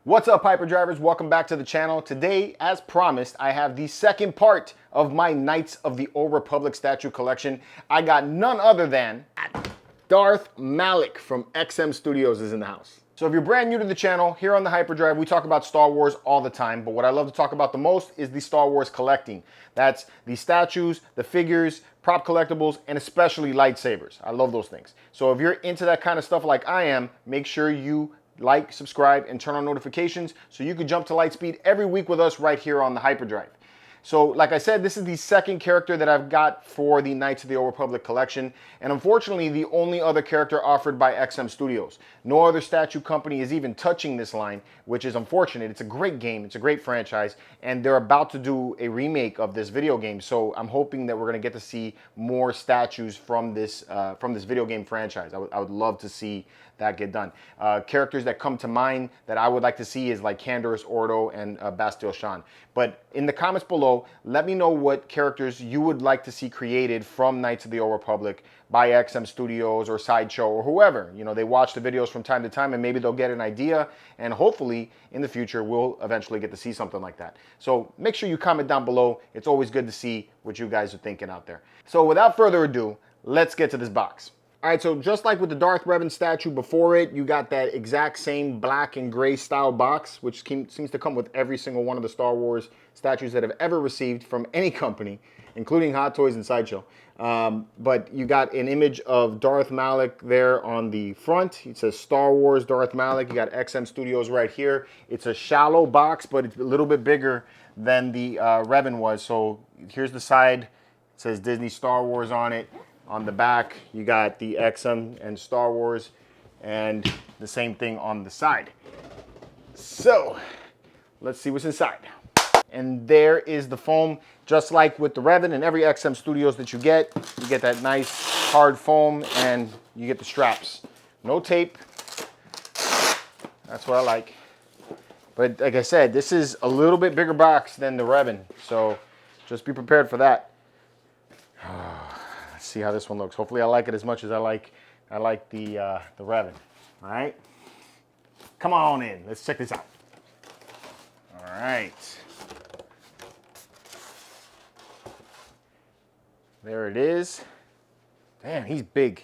What's up, Hyperdrivers? Welcome back to the channel. Today, as promised, I have the second part of my Knights of the Old Republic statue collection. I got none other than Darth Malak from XM Studios is in the house. So if you're brand new to the channel, here on the Hyperdrive, we talk about Star Wars all the time, but what I love to talk about the most is the Star Wars collecting. That's the statues, the figures, prop collectibles, and especially lightsabers. I love those things. So if you're into that kind of stuff like I am, make sure you like, subscribe, and turn on notifications so you can jump to Lightspeed every week with us right here on the Hyperdrive. So, like I said, this is the second character that I've got for the Knights of the Old Republic collection, and unfortunately, the only other character offered by XM Studios. No other statue company is even touching this line, which is unfortunate. It's a great game, it's a great franchise, and they're about to do a remake of this video game, so I'm hoping that we're going to get to see more statues from this video game franchise. I would love to see that get done. Characters that come to mind that I would like to see is like Canderous Ordo and Bastille Shan. But in the comments below, let me know what characters you would like to see created from Knights of the Old Republic by XM Studios or Sideshow or whoever. You know, they watch the videos from time to time and maybe they'll get an idea, and hopefully in the future we'll eventually get to see something like that. So make sure you comment down below. It's always good to see what you guys are thinking out there. So without further ado, let's get to this box. All right, so just like with the Darth Revan statue before it, you got that exact same black and gray style box, which seems to come with every single one of the Star Wars statues that have ever received from any company, including Hot Toys and Sideshow. But you got an image of Darth Malak there on the front. It says Star Wars Darth Malak. You got XM Studios right here. It's a shallow box, but it's a little bit bigger than the Revan was. So here's the side. It says Disney Star Wars on it. On the back, you got the XM and Star Wars, and the same thing on the side. So, let's see what's inside. And there is the foam, just like with the Revan and every XM Studios that you get that nice hard foam, and you get the straps. No tape. That's what I like. But like I said, this is a little bit bigger box than the Revan, so just be prepared for that. See how this one looks. Hopefully I like it as much as I like the Revan. All right, come on in. Let's check this out. All right, there it is. Damn, he's big.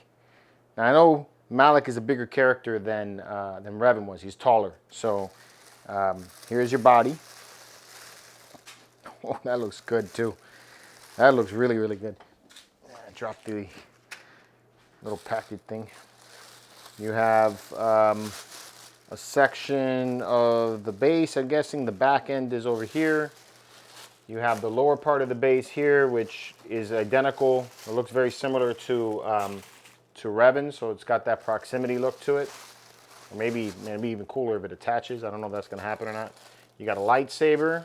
Now I know Malak is a bigger character than Revan was. He's taller. So here's your body. Oh, that looks good too. That looks really, really good. Drop the little package thing. You have a section of the base. I'm guessing the back end is over here. You have the lower part of the base here, which is identical. It looks very similar to Revan, so it's got that proximity look to it. Or maybe even cooler if it attaches. I don't know if that's going to happen or not. You got a lightsaber.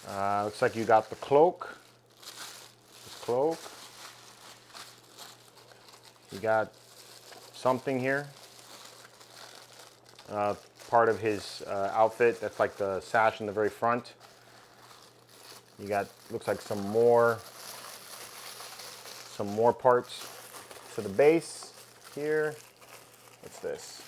Looks like you got the cloak. Cloak. You got something here. Part of his outfit. That's like the sash in the very front. You got, looks like some more parts to the base here. What's this?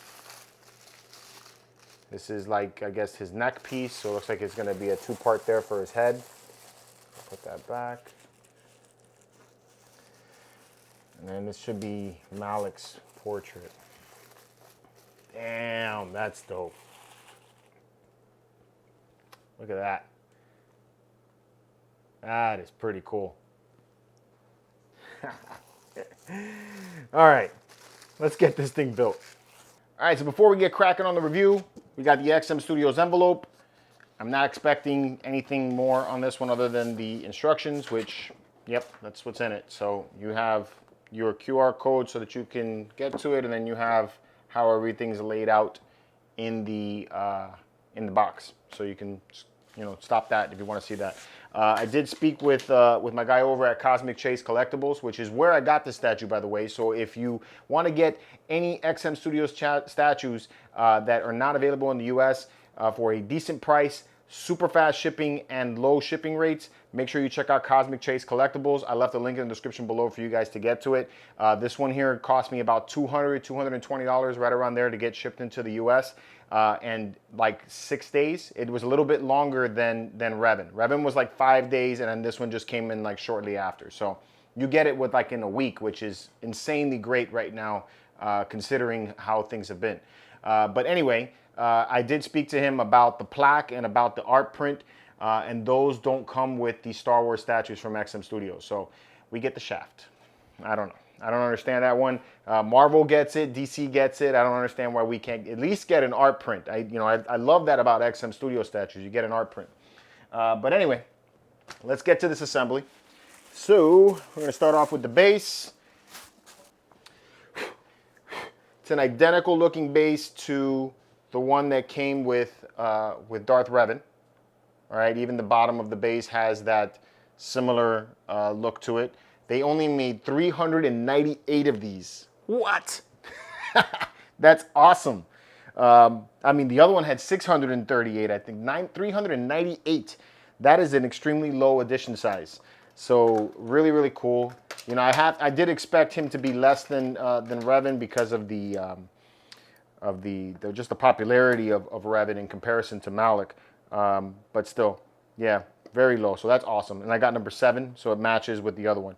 This is like, I guess, his neck piece. So it looks like it's going to be a two-part there for his head. Put that back. And then this should be Malak's portrait. Damn, that's dope. Look at that. That is pretty cool. All right, let's get this thing built. All right, so before we get cracking on the review, we got the XM Studios envelope. I'm not expecting anything more on this one other than the instructions, which, yep, that's what's in it. So you have your QR code so that you can get to it, and then you have how everything's laid out in the box, so you can, you know, stop that if you want to see that. I did speak with my guy over at Cosmic Chase Collectibles, which is where I got this statue, by the way. So if you want to get any XM Studios statues that are not available in the US for a decent price, super fast shipping and low shipping rates, make sure you check out Cosmic Chase Collectibles. I left a link in the description below for you guys to get to it. This one here cost me about $200, $220, right around there, to get shipped into the US. and like 6 days. It was a little bit longer than Revan. Revan was like 5 days, and then this one just came in like shortly after. So you get it with like in a week, which is insanely great right now, considering how things have been. But anyway, I did speak to him about the plaque and about the art print, and those don't come with the Star Wars statues from XM Studios. So we get the shaft. I don't know. I don't understand that one. Marvel gets it, DC gets it. I don't understand why we can't at least get an art print. I love that about XM Studio statues. You get an art print. But anyway, let's get to this assembly. So we're going to start off with the base. It's an identical looking base to the one that came with Darth Revan. All right, even the bottom of the base has that similar look to it. They only made 398 of these. What? That's awesome. I mean, the other one had 638, I think. 398. That is an extremely low edition size. So really, really cool. You know, I did expect him to be less than Revan because of just the popularity of Revan in comparison to Malak. But still, yeah, very low. So that's awesome. And I got number 7, so it matches with the other one.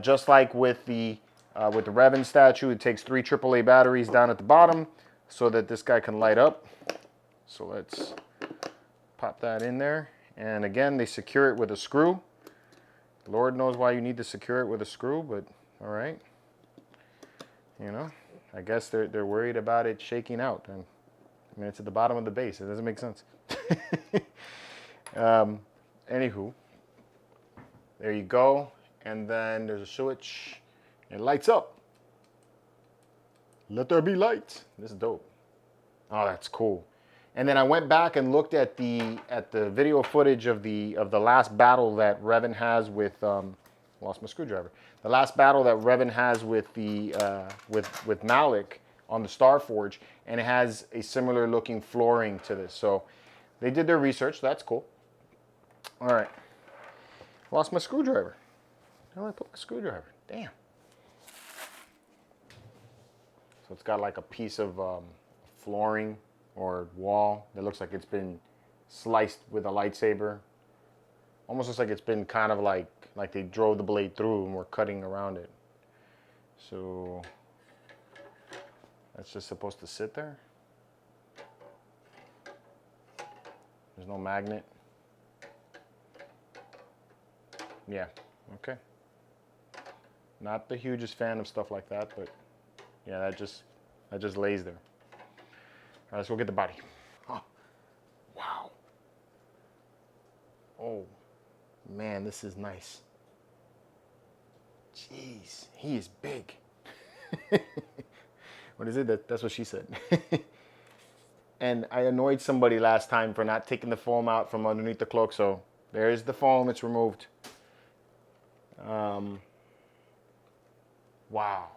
Just like with the Revan statue, it takes 3 AAA batteries down at the bottom so that this guy can light up. So let's pop that in there. And again, they secure it with a screw. Lord knows why you need to secure it with a screw, but all right. You know, I guess they're worried about it shaking out. And I mean, it's at the bottom of the base. It doesn't make sense. Anywho, there you go. And then there's a switch. It lights up. Let there be light. This is dope. Oh, that's cool. And then I went back and looked at the video footage of the last battle that Revan has with lost my screwdriver. The last battle that Revan has with the with Malak on the Star Forge, and it has a similar looking flooring to this. So they did their research. That's cool. All right. Lost my screwdriver. How do I put my screwdriver? Damn. So it's got like a piece of flooring or wall that looks like it's been sliced with a lightsaber. Almost looks like it's been kind of like they drove the blade through and were cutting around it. So that's just supposed to sit there. There's no magnet. Yeah, okay. Not the hugest fan of stuff like that, but yeah, that just lays there. All right, let's go get the body. Oh, wow. Oh, man, this is nice. Jeez, he is big. What is it? That's what she said. And I annoyed somebody last time for not taking the foam out from underneath the cloak, so there's the foam, it's removed. Wow.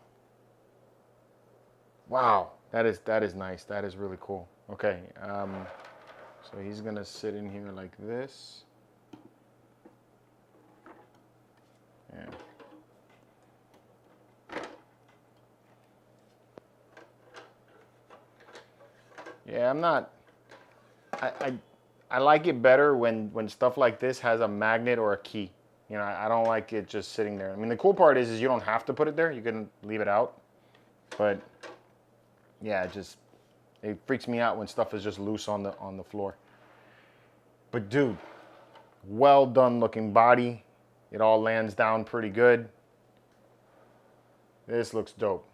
Wow, that is nice. That is really cool. Okay, so he's gonna sit in here like this. Yeah. Yeah, I'm not. I like it better when stuff like this has a magnet or a key. You know, I don't like it just sitting there. I mean, the cool part is you don't have to put it there. You can leave it out. But yeah, it freaks me out when stuff is just loose on the floor. But dude, well done looking body. It all lands down pretty good. This looks dope.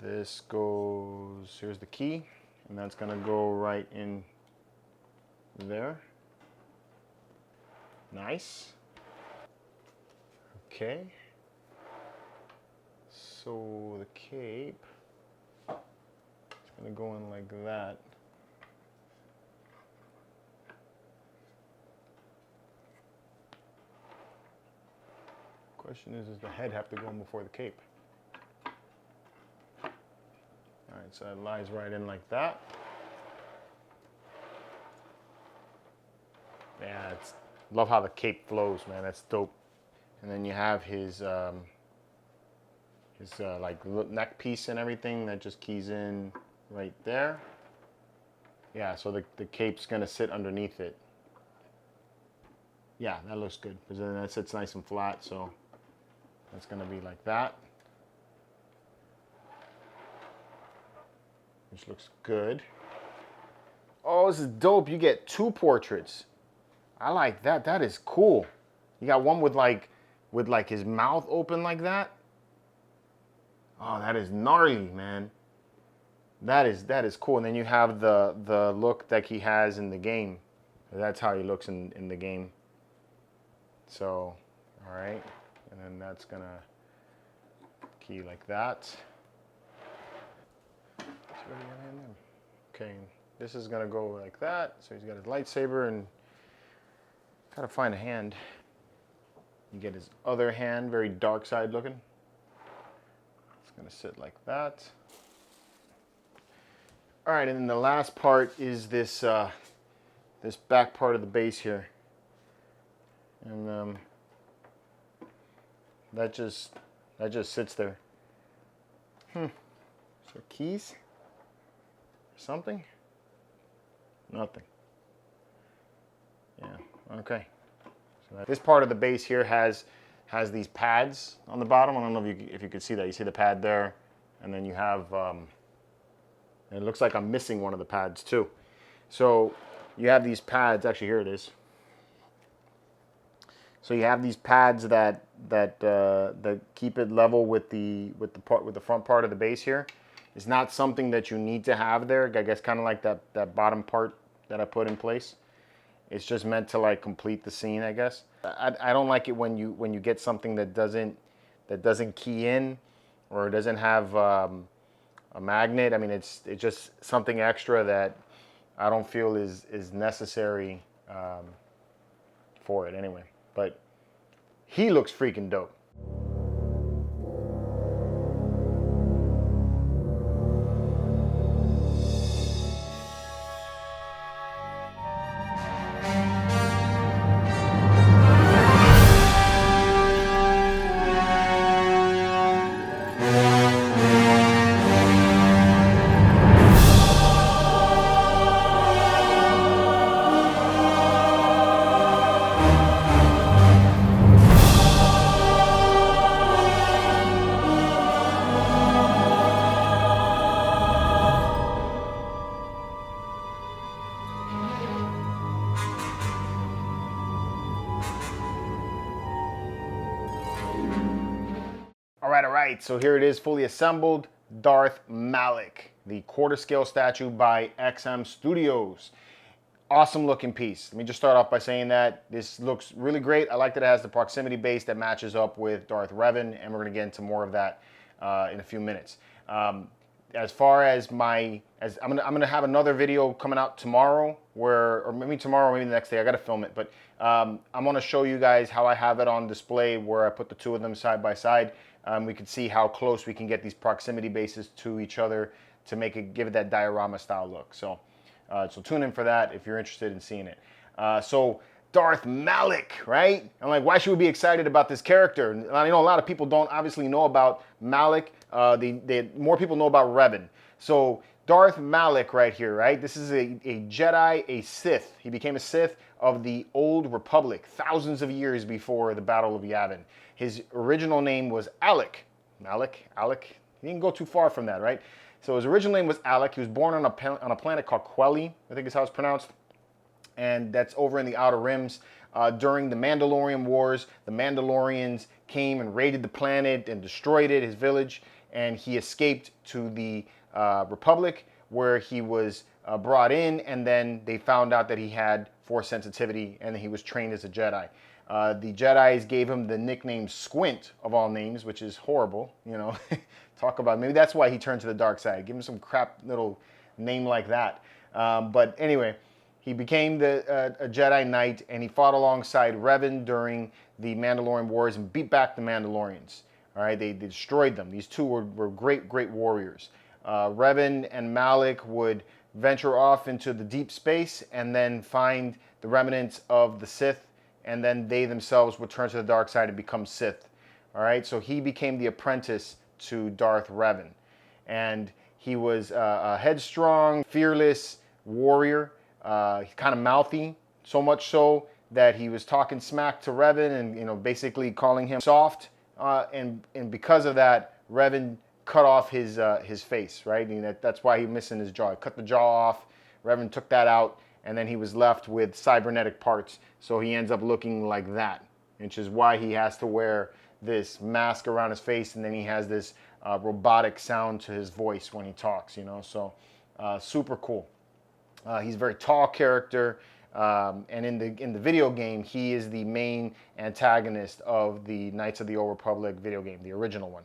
This goes, here's the key, and that's gonna go right in there. Nice. Okay. So the cape is gonna go in like that. Question is, does the head have to go in before the cape? All right, so it lies right in like that. Yeah, love how the cape flows, man. That's dope. And then you have his his like neck piece and everything that just keys in right there. Yeah, so the cape's gonna sit underneath it. Yeah, that looks good because then that sits nice and flat. So that's gonna be like that, which looks good. Oh, this is dope. You get 2 portraits. I like that. That is cool. You got one with like his mouth open like that. Oh, that is gnarly, man. That is cool. And then you have the look that he has in the game. That's how he looks in the game. So, all right. And then that's gonna key like that. Okay, this is gonna go like that. So he's got his lightsaber and gotta find a hand. You get his other hand, very dark side looking. It's gonna sit like that. All right, and then the last part is this this back part of the base here, and that just sits there. So keys, something, nothing. Yeah. Okay. So this part of the base here has these pads on the bottom. I don't know if you could see that. You see the pad there, and then you have. It looks like I'm missing one of the pads too. So you have these pads. Actually, here it is. So you have these pads that keep it level with the front part of the base here. It's not something that you need to have there. I guess kind of like that bottom part that I put in place. It's just meant to like complete the scene, I guess. I don't like it when you get something that doesn't key in or doesn't have a magnet. I mean, it's just something extra that I don't feel is necessary for it anyway. But he looks freaking dope. All right, so here it is, fully assembled, Darth Malak, the quarter scale statue by XM Studios. Awesome looking piece. Let me just start off by saying that this looks really great. I like that it has the proximity base that matches up with Darth Revan, and we're gonna get into more of that in a few minutes. As far as I'm gonna have another video coming out tomorrow, or maybe tomorrow, maybe the next day. I gotta film it, but I'm gonna show you guys how I have it on display, where I put the two of them side by side. We can see how close we can get these proximity bases to each other to give it that diorama style look. So tune in for that if you're interested in seeing it. So Darth Malak, right? I'm like, why should we be excited about this character? And I know a lot of people don't obviously know about Malak. More people know about Revan. So Darth Malak right here, right? This is a Jedi, a Sith. He became a Sith of the Old Republic, thousands of years before the Battle of Yavin. His original name was Alec. Malak. He didn't go too far from that, right? So his original name was Alec. He was born on a planet called Quelli, I think is how it's pronounced. And that's over in the Outer Rims. During the Mandalorian Wars, the Mandalorians came and raided the planet and destroyed it, his village, and he escaped to the Republic, where he was brought in, and then they found out that he had Force sensitivity, and he was trained as a Jedi. The Jedis gave him the nickname Squint, of all names, which is horrible, you know. Talk about, maybe that's why he turned to the dark side. Give him some crap little name like that. But anyway, he became a Jedi Knight, and he fought alongside Revan during the Mandalorian Wars and beat back the Mandalorians. All right, they destroyed them. These two were great warriors. Revan and Malak would venture off into the deep space and then find the remnants of the Sith, and then they themselves would turn to the dark side and become Sith. All right, so he became the apprentice to Darth Revan. And he was a headstrong, fearless warrior, kind of mouthy, so much so that he was talking smack to Revan and, you know, basically calling him soft. And because of that, Revan cut off his face, right? And that's why he's missing his jaw. He cut the jaw off. Revan took that out, and then he was left with cybernetic parts. So he ends up looking like that, which is why he has to wear this mask around his face, and then he has this robotic sound to his voice when he talks, you know. So super cool. He's a very tall character, and in the video game, he is the main antagonist of the Knights of the Old Republic video game, the original one.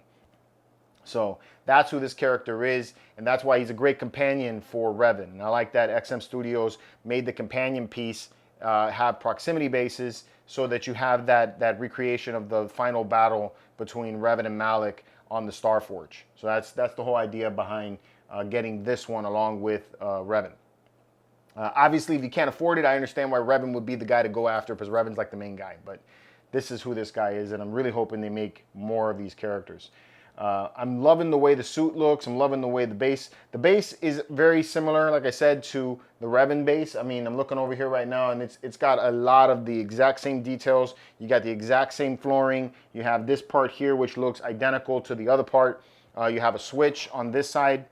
So that's who this character is, and that's why he's a great companion for Revan. And I like that XM Studios made the companion piece have proximity bases so that you have that recreation of the final battle between Revan and Malak on the Starforge. So that's the whole idea behind getting this one along with Revan. Obviously, if you can't afford it, I understand why Revan would be the guy to go after, because Revan's like the main guy. But this is who this guy is, and I'm really hoping they make more of these characters. I'm loving the way the suit looks. I'm loving the way the base is very similar, like I said, to the Revan base. I mean, I'm looking over here right now, and it's got a lot of the exact same details. You got the exact same flooring. You have this part here, which looks identical to the other part. You have a switch on this side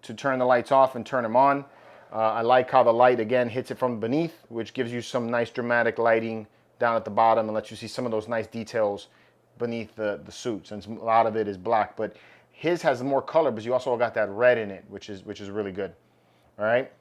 to turn the lights off and turn them on. I like how the light, again, hits it from beneath, which gives you some nice dramatic lighting down at the bottom and lets you see some of those nice details beneath the suit, since a lot of it is black. But his has more color, but you also got that red in it, which is really good. All right,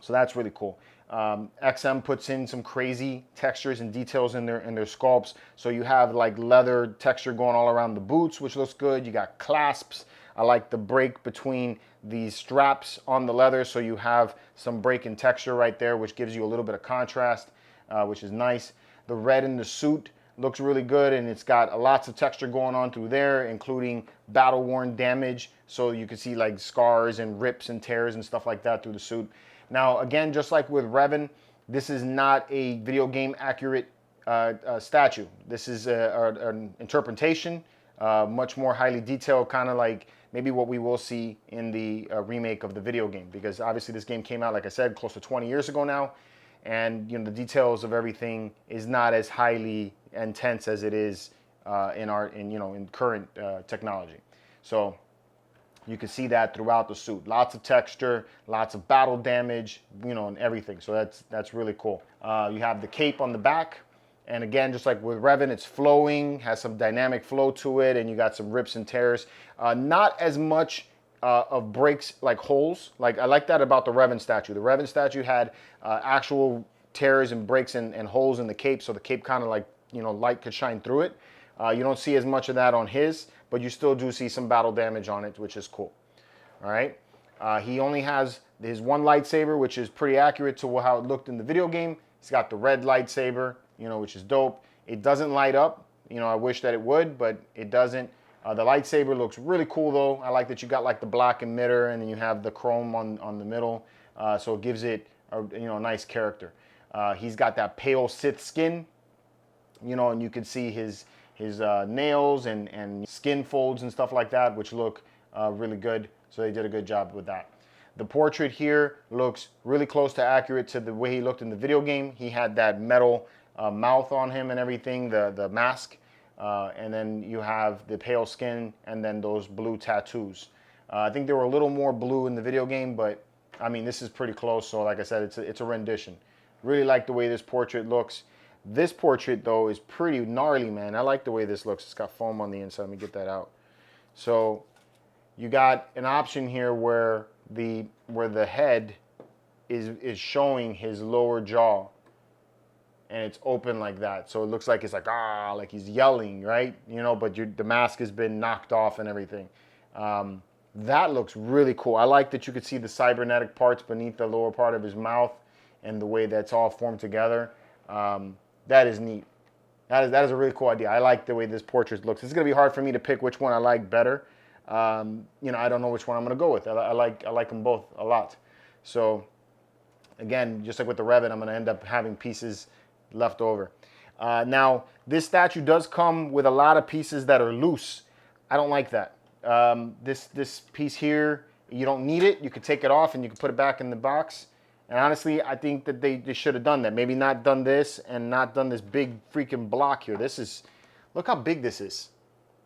so that's really cool. XM puts in some crazy textures and details in their sculpts. So you have like leather texture going all around the boots, which looks good. You got clasps. I like the break between these straps on the leather, so you have some break in texture right there, which gives you a little bit of contrast, which is nice. The red in the suit looks really good, and it's got lots of texture going on through there, including battle-worn damage, so you can see like scars and rips and tears and stuff like that through the suit. Now, again, just like with Revan, this is not a video game accurate statue. This is an interpretation, much more highly detailed, kind of like maybe what we will see in the remake of the video game, because obviously this game came out, like I said, close to 20 years ago now, and you know, the details of everything is not as highly intense as it is in current technology. So you can see that throughout the suit. Lots of texture, lots of battle damage, you know, and everything. So that's really cool. You have the cape on the back, and again, just like with Revan, it's flowing, has some dynamic flow to it, and you got some rips and tears. Not as much of breaks, like holes. Like, I like that about the Revan statue. The Revan statue had actual tears and breaks and holes in the cape, so the cape kind of like, you know, light could shine through it. You don't see as much of that on his, but you still do see some battle damage on it, which is cool. All right. He only has his one lightsaber, which is pretty accurate to how it looked in the video game. He's got the red lightsaber, you know, which is dope. It doesn't light up. You know, I wish that it would, but it doesn't. The lightsaber looks really cool, though. I like that you got like the black emitter, and then you have the chrome on the middle, so it gives it a nice character. He's got that pale Sith skin, you know, and you can see his nails and skin folds and stuff like that, which look really good. So they did a good job with that. The portrait here looks really close to accurate to the way he looked in the video game. He had that metal mouth on him and everything, the mask. And then you have the pale skin and then those blue tattoos. I think they were a little more blue in the video game, but I mean, this is pretty close. So like I said, it's a rendition. Really like the way this portrait looks. This portrait, though, is pretty gnarly, man. I like the way this looks. It's got foam on the inside. Let me get that out. So you got an option here where the head is showing his lower jaw, and it's open like that. So it looks like it's like he's yelling, right? You know, but the mask has been knocked off and everything. That looks really cool. I like that you could see the cybernetic parts beneath the lower part of his mouth and the way that's all formed together. That is neat. That is a really cool idea. I like the way this portrait looks. It's going to be hard for me to pick which one I like better. I don't know which one I'm going to go with. I like them both a lot. So again, just like with the Revan, I'm going to end up having pieces left over. Now, this statue does come with a lot of pieces that are loose. I don't like that. This piece here, you don't need it. You could take it off and you can put it back in the box. And honestly, I think that they should have done that. Maybe not done this and not done this big freaking block here. This is, look how big this is.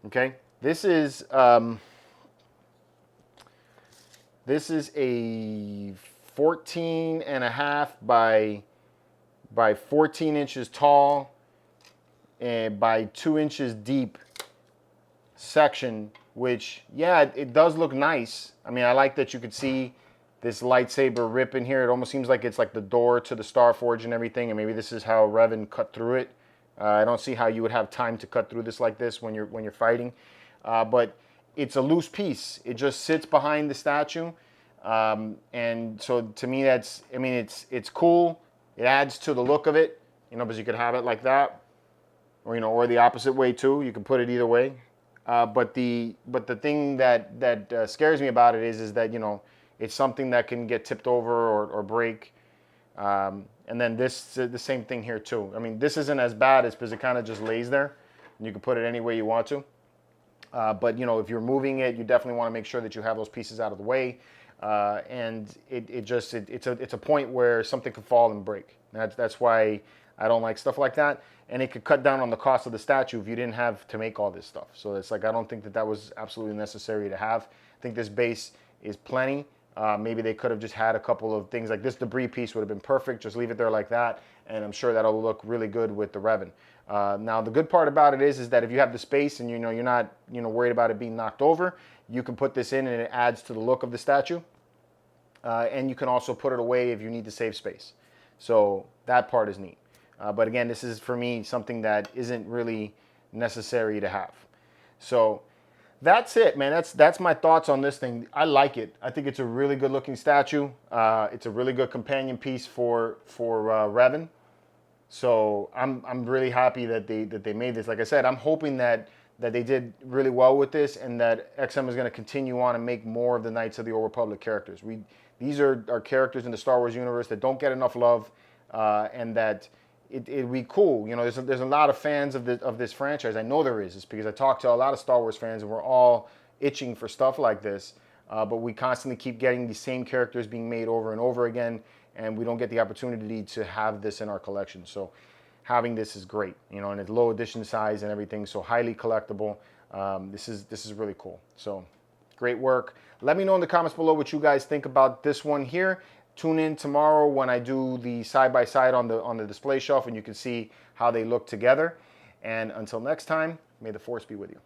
Okay, this is a 14 and a half by 14 inches tall and by 2 inches deep section, which, yeah, it does look nice. I mean, I like that you could see this lightsaber rip in here. It almost seems like it's like the door to the Starforge and everything, and maybe this is how Revan cut through it. I don't see how you would have time to cut through this like this when you're fighting, but it's a loose piece. It just sits behind the statue, and so to me, that's, I mean, it's cool. It adds to the look of it, you know, because you could have it like that, or, you know, or the opposite way too. You can put it either way. But the thing that scares me about it is that, you know, it's something that can get tipped over or break. And then this, the same thing here too. I mean, this isn't as bad as because it kind of just lays there, and you can put it any way you want to. But, you know, if you're moving it, you definitely want to make sure that you have those pieces out of the way. And it's a point where something could fall and break. That's why I don't like stuff like that. And it could cut down on the cost of the statue if you didn't have to make all this stuff. So it's like, I don't think that was absolutely necessary to have. I think this base is plenty. Maybe they could have just had a couple of things like this debris piece would have been perfect. Just leave it there like that, and I'm sure that'll look really good with the Revan. Now the good part about it is that if you have the space and, you know, you're not, you know, worried about it being knocked over, you can put this in and it adds to the look of the statue. And you can also put it away if you need to save space. So that part is neat. But again, this is for me something that isn't really necessary to have. So that's it, man. That's my thoughts on this thing. I like it. I think it's a really good looking statue. It's a really good companion piece for Revan. So I'm really happy that they made this. Like I said, I'm hoping that they did really well with this, and that XM is going to continue on and make more of the Knights of the Old Republic characters. These are characters in the Star Wars universe that don't get enough love, and that it'd be cool. You know, there's a lot of fans of this franchise. I know there is. It's because I talk to a lot of Star Wars fans, and we're all itching for stuff like this. But we constantly keep getting these same characters being made over and over again, and we don't get the opportunity to have this in our collection. So having this is great, you know, and it's low edition size and everything, so highly collectible. This is really cool. So great work. Let me know in the comments below what you guys think about this one here. Tune in tomorrow when I do the side-by-side on the display shelf, and you can see how they look together. And until next time, may the Force be with you.